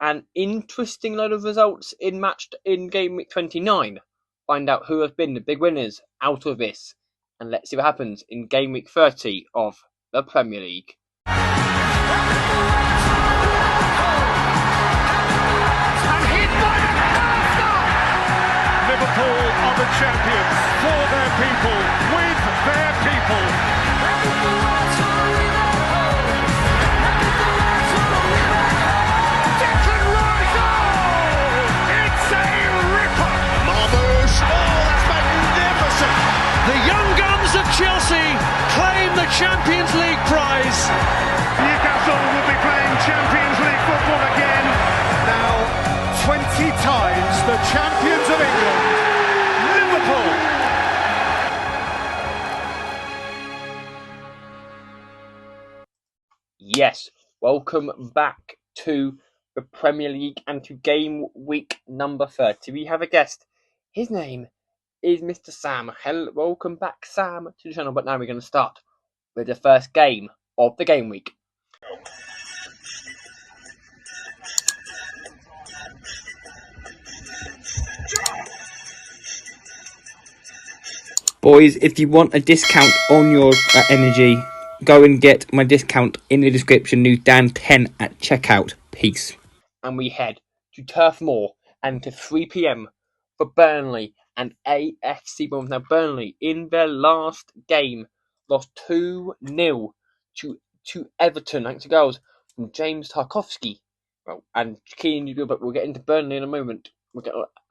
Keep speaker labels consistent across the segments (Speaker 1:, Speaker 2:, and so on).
Speaker 1: an interesting load of results in game week 29. Find out who have been the big winners out of this, and let's see what happens in game week 30 of the Premier League.
Speaker 2: Liverpool are the champions for their people, with their people. Declan Rice! Oh! It's a ripper! Marmouche! Oh, that's magnificent!
Speaker 3: The young guns of Chelsea claim the Champions League prize.
Speaker 2: Newcastle will be playing Champions League football again. Now, 20 times the champions of England. Liverpool.
Speaker 1: Yes, welcome back to the Premier League and to game week number 30. We have a guest. His name is Mr. Sam. Hello, welcome back, Sam, to the channel. But now we're going to start with the first game of the game week. Boys, if you want a discount on your energy, go and get my discount in the description. New Dan 10 at checkout. Peace. And we head to Turf Moor and to 3 p.m. for Burnley and AFC Bournemouth. Now, Burnley, in their last game, lost 2-0 to Everton, thanks to goals from James Tarkowski. Well, and Keane, but we'll get into Burnley in a moment.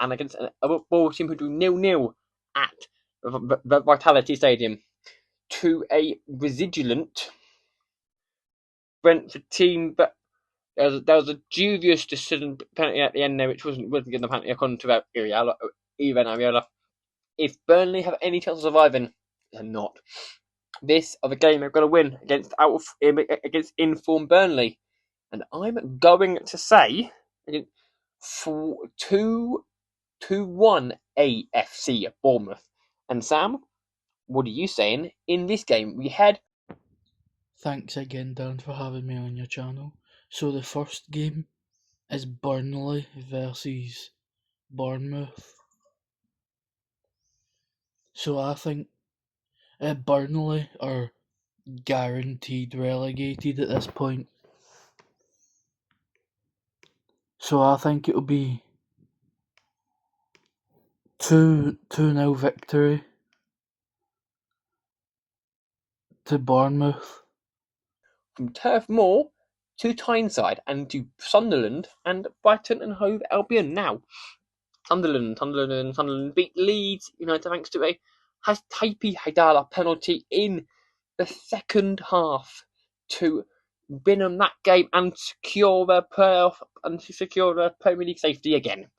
Speaker 1: And against a Liverpool team who do 0-0 at the Vitality Stadium to a residulant Brentford team, but there was a dubious decision penalty at the end there, which wasn't given the penalty according to Ariola. If Burnley have any chance of surviving, they're not. This other game they've got to win against informed Burnley, and I'm going to say 2-1 AFC Bournemouth. And Sam, what are you saying in this game? We had...
Speaker 4: Thanks again, Dan, for having me on your channel. So the first game is Burnley versus Bournemouth. So I think Burnley are guaranteed relegated at this point. So I think it'll be 2-0 victory to Bournemouth.
Speaker 1: From Turf Moor to Tyneside and to Sunderland and Brighton and Hove Albion. Now, Sunderland beat Leeds United thanks to a Taipi Haidala penalty in the second half to win them that game and secure their playoff and to secure their Premier League safety again.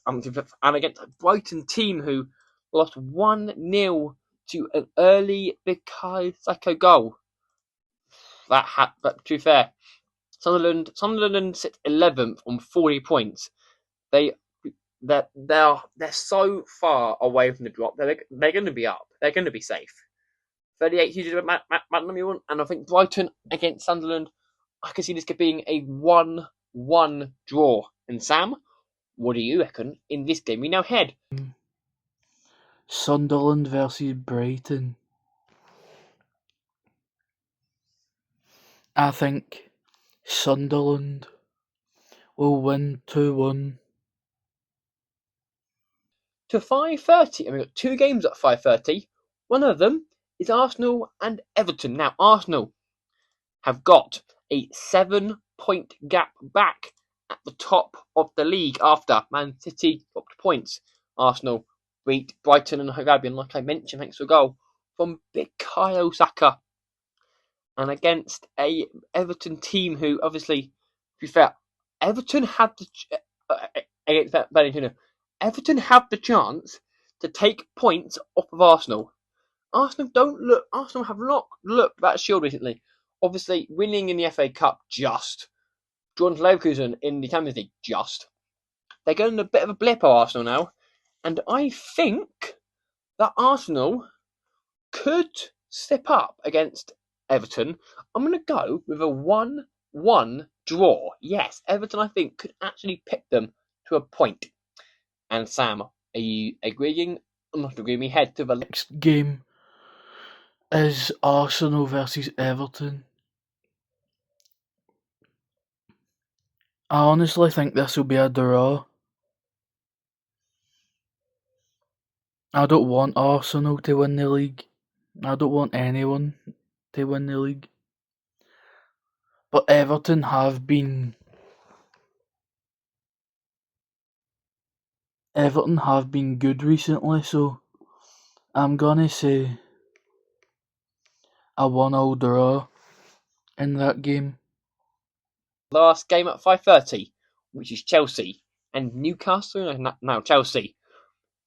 Speaker 1: And against a Brighton team who lost 1-0 to an early Bukayo Saka goal. But to be fair, Sunderland sit 11th on 40 points. They're so far away from the drop. They're going to be up. They're going to be safe. 38 usually and I think Brighton against Sunderland, I can see this being a 1-1 draw. And Sam, what do you reckon in this game? We now head
Speaker 4: Sunderland versus Brighton. I think Sunderland will win 2-1.
Speaker 1: To 5:30, and we've got two games at 5:30. One of them is Arsenal and Everton. Now, Arsenal have got a 7-point gap back at the top of the league after Man City dropped points. Arsenal beat Brighton and Hove Albion, like I mentioned, thanks to a goal from Bukayo Saka. And against a Everton team who, obviously, to be fair, Everton had against Valentina. Everton have the chance to take points off of Arsenal. Arsenal have not looked that assured recently. Obviously, winning in the FA Cup, just. Drawn to Leverkusen in the Champions League, just. They're going a bit of a blip of Arsenal now. And I think that Arsenal could step up against Everton. I'm going to go with a 4-1 draw. Yes, Everton, I think, could actually pick them to a point. And Sam, are you agreeing or not agreeing? We head to the
Speaker 4: next game is Arsenal versus Everton. I honestly think this will be a draw. I don't want Arsenal to win the league. I don't want anyone to win the league. But Everton have been good recently, so I'm gonna say a 1-1 draw in that game.
Speaker 1: last game at 5:30, which is Chelsea and Newcastle. Now Chelsea.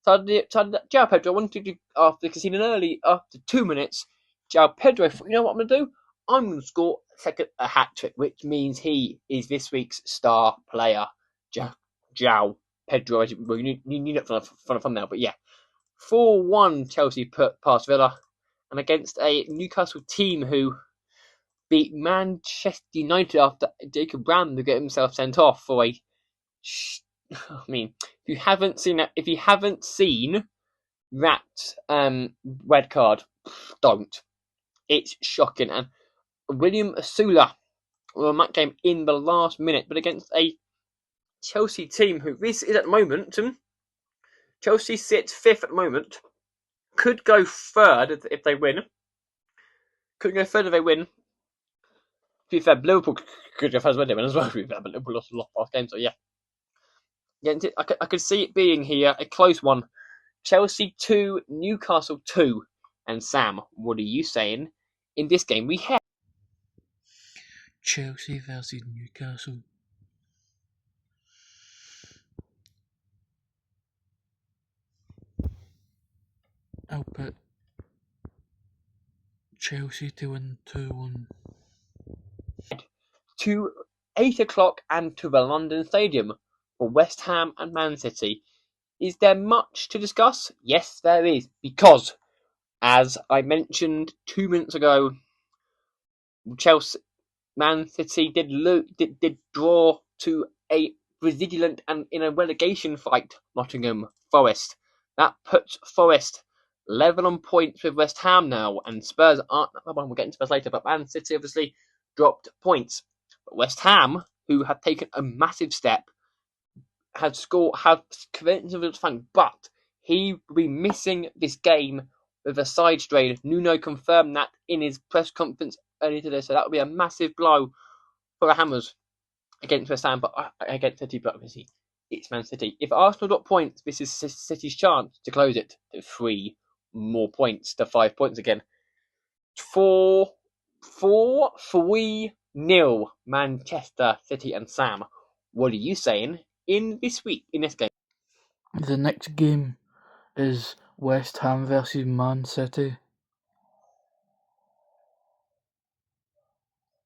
Speaker 1: So João Pedro wanted to, after conceding early, after 2 minutes, João Pedro thought, you know what I'm going to do? I'm going to score a hat trick, which means he is this week's star player, João Pedro. Well, you need it for a thumbnail, but yeah. 4-1 Chelsea put past Villa, and against a Newcastle team who beat Manchester United after Jacob Brand get himself sent off for a. I mean, if you haven't seen that red card, don't. It's shocking. And William Asula won that game in the last minute, but against a Chelsea team who this is at the moment. Chelsea sits 5th at the moment. Could go 3rd if they win. Could go 3rd if they win. To be fair, Liverpool could go 1st when they win as well. To be fair, but Liverpool lost a lot of games, so yeah. I could see it being here a close one. Chelsea 2, Newcastle 2. And Sam, what are you saying? In this game, we have
Speaker 4: Chelsea versus Newcastle. I'll put Chelsea to win 2-1.
Speaker 1: to 8 o'clock and to the London Stadium for West Ham and Man City. Is there much to discuss? Yes, there is, because, as I mentioned 2 minutes ago, Man City did draw to a resilient and in a relegation fight Nottingham Forest. That puts Forest level on points with West Ham now, and Spurs aren't that one. We'll get into Spurs later, but Man City obviously dropped points. But West Ham, who have taken a massive step, have prevented of fun, but he will be missing this game with a side strain. Nuno confirmed that in his press conference earlier today, so that would be a massive blow for the Hammers against West Ham, but against City, but obviously it's Man City. If Arsenal drop points, this is City's chance to close it to 3 more points, to 5 points again. 3-0 Manchester City. And Sam, what are you saying in this game?
Speaker 4: The next game is West Ham versus Man City.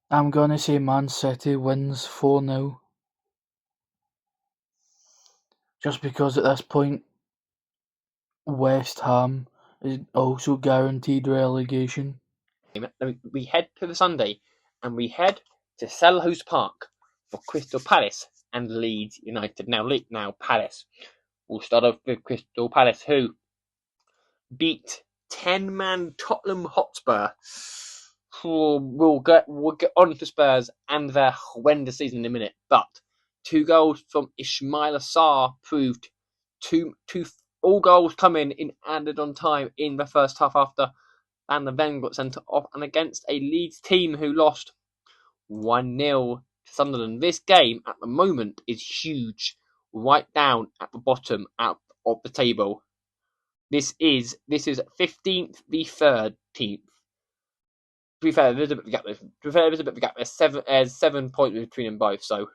Speaker 4: I'm gonna say Man City wins 4-0. Just because at this point, West Ham is also guaranteed relegation.
Speaker 1: We head to the Sunday, and we head to Selhurst Park for Crystal Palace and Leeds United. Now Palace. We'll start off with Crystal Palace, who beat 10-man Tottenham Hotspur. We'll get on to Spurs and their horrendous season in a minute, but 2 goals from Ismail Assar proved all goals coming in added on time in the first half after Van der Ven got sent off, and against a Leeds team who lost 1-0 to Sunderland. This game at the moment is huge, right down at the bottom of the table. This is 15th v 13th. To be fair, there's a bit of a gap. There's 7 points between them both. So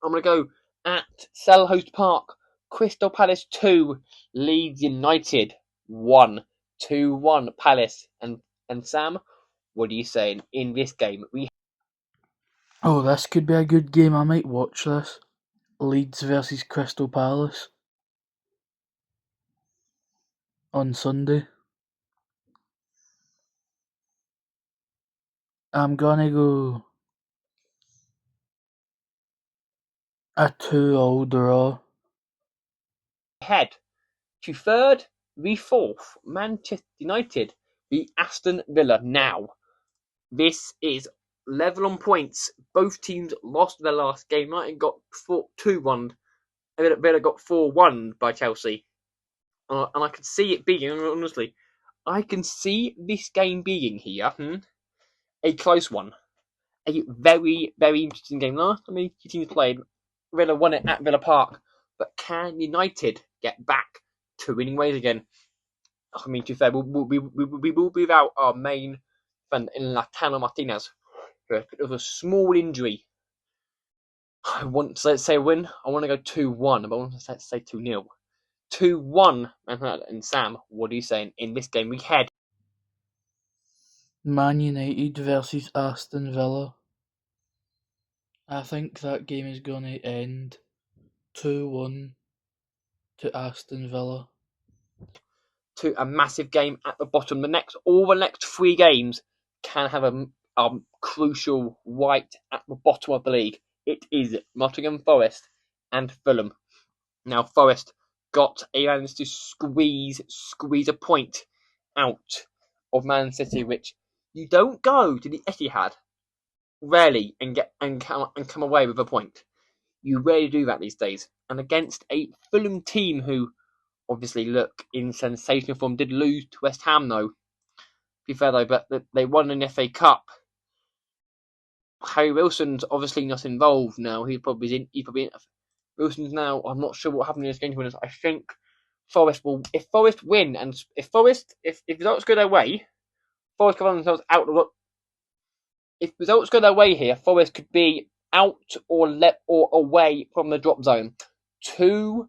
Speaker 1: I'm gonna go at Selhurst Park. Crystal Palace 2, Leeds United 1. 2-1 Palace. And Sam, what are you saying in this game?
Speaker 4: This could be a good game. I might watch this. Leeds versus Crystal Palace on Sunday. I'm gonna go A 2-all draw.
Speaker 1: Head to third v fourth. Manchester United v Aston Villa. Now, this is level on points. Both teams lost their last game. United got 2-1. Villa got 4-1 by Chelsea. And I can see it being, honestly, I can see this game being here a close one. A very, very interesting game. Last time the teams played, Villa won it at Villa Park. But can United get back to winning ways again? I mean, to be fair, we will be without our main friend in Latano Martinez. It was a small injury. I want to say a win. I want to go 2-1, but I want to say 2-0. 2-1. And Sam, what are you saying in this game? We head
Speaker 4: Man United versus Aston Villa. I think that game is going to end 2-1 to Aston Villa.
Speaker 1: to a massive game at the bottom. All the next 3 games can have a crucial white at the bottom of the league. It is Nottingham Forest and Fulham. Now Forest got a chance to squeeze a point out of Man City, which you don't go to the Etihad rarely and come away with a point. You rarely do that these days. And against a Fulham team who obviously look in sensational form, did lose to West Ham though. To be fair though, but they won an FA Cup. Harry Wilson's obviously not involved now. He's probably in. Wilson's now. I'm not sure what happened in this game to win. I think Forest will. If Forest win and if results go their way, Forest can find themselves out. If results go their way here, Forest could be out or away from the drop zone. 2-1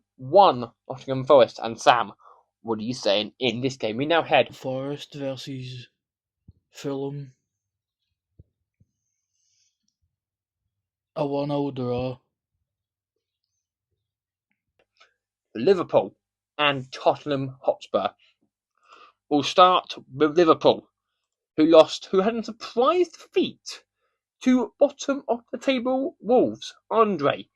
Speaker 1: Nottingham Forest. And Sam, what are you saying in this game? We now head
Speaker 4: Forest versus Fulham. A 1-all draw.
Speaker 1: Liverpool and Tottenham Hotspur. We'll start with Liverpool, who had a surprise defeat to bottom of the table Wolves. Andre,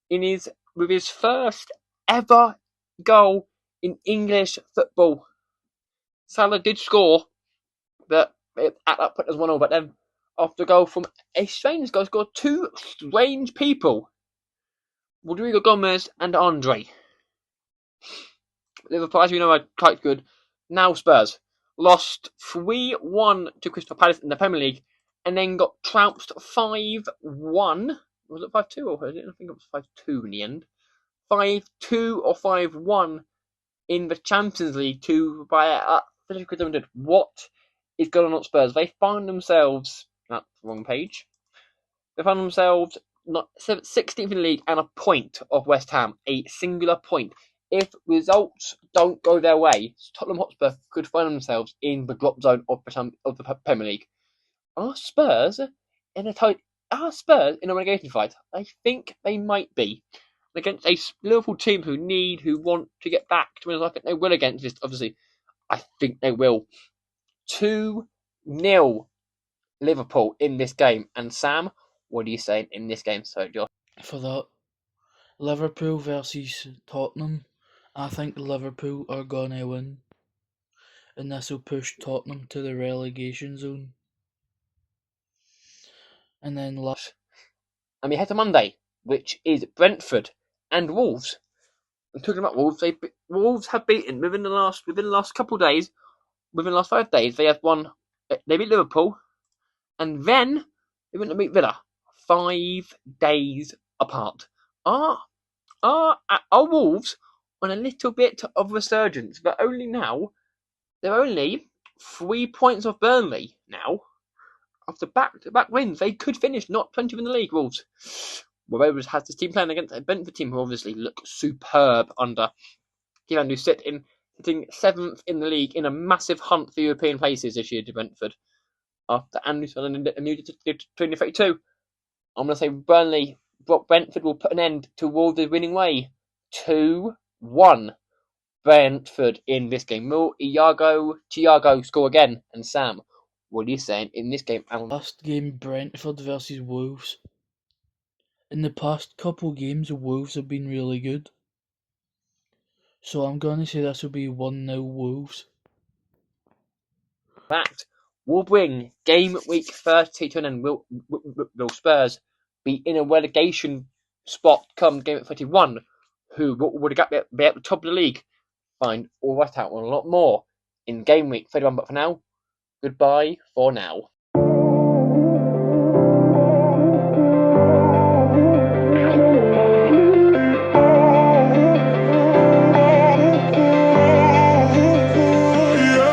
Speaker 1: with his first ever goal in English football. Salah did score, but at that point as 1-0. But then after a goal from a strange guy, scored 2 strange people, Rodrigo Gomez and Andre. Liverpool, as you know, are quite good. Now Spurs lost 3-1 to Crystal Palace in the Premier League, and then got trounced 5-1. Was it 5-2 or I think it was 5-2 in the end. 5-2 or 5-1 in the Champions League by Atletico Madrid. What is going on at Spurs? They find themselves at the wrong page. They found themselves 16th in the league and a point of West Ham, a singular point. If results don't go their way, Tottenham Hotspur could find themselves in the drop zone of the Premier League. Are Spurs in a relegation fight? I think they might be. Against a Liverpool team who want to get back to win. I think they will against this. Obviously, I think they will. 2-0 Liverpool in this game. And Sam, what are you saying in this game? So, Josh.
Speaker 4: For that, Liverpool versus Tottenham. I think Liverpool are going to win. And this will push Tottenham to the relegation zone. And then
Speaker 1: we head to Monday, which is Brentford and Wolves. I'm talking about Wolves. Wolves have beaten within the last couple of days. Within the last 5 days, they have won. They beat Liverpool, and then they went to beat Villa. 5 days apart. Are Wolves on a little bit of resurgence? But only now. They're only 3 points off Burnley now. After back-to-back wins, they could finish not 20th in the league. Wolves. Wolves has this team playing against a Brentford team who obviously look superb under Kieran, who's sitting 7th in the league in a massive hunt for European places this year to Brentford. After Anderson and new to 2032. I'm going to say Brentford will put an end to Wolves' winning way. 2-1 Brentford in this game. Will Thiago score again? And Sam, what are you saying in this game?
Speaker 4: Last game, Brentford versus Wolves. in the past couple games, Wolves have been really good. So I'm going to say this will be 1-0 Wolves.
Speaker 1: That will bring game week 30 to an end. Will Spurs be in a relegation spot come game week 31? Who would be at the top of the league? Find all that out and a lot more in game week 31. But for now, goodbye for now.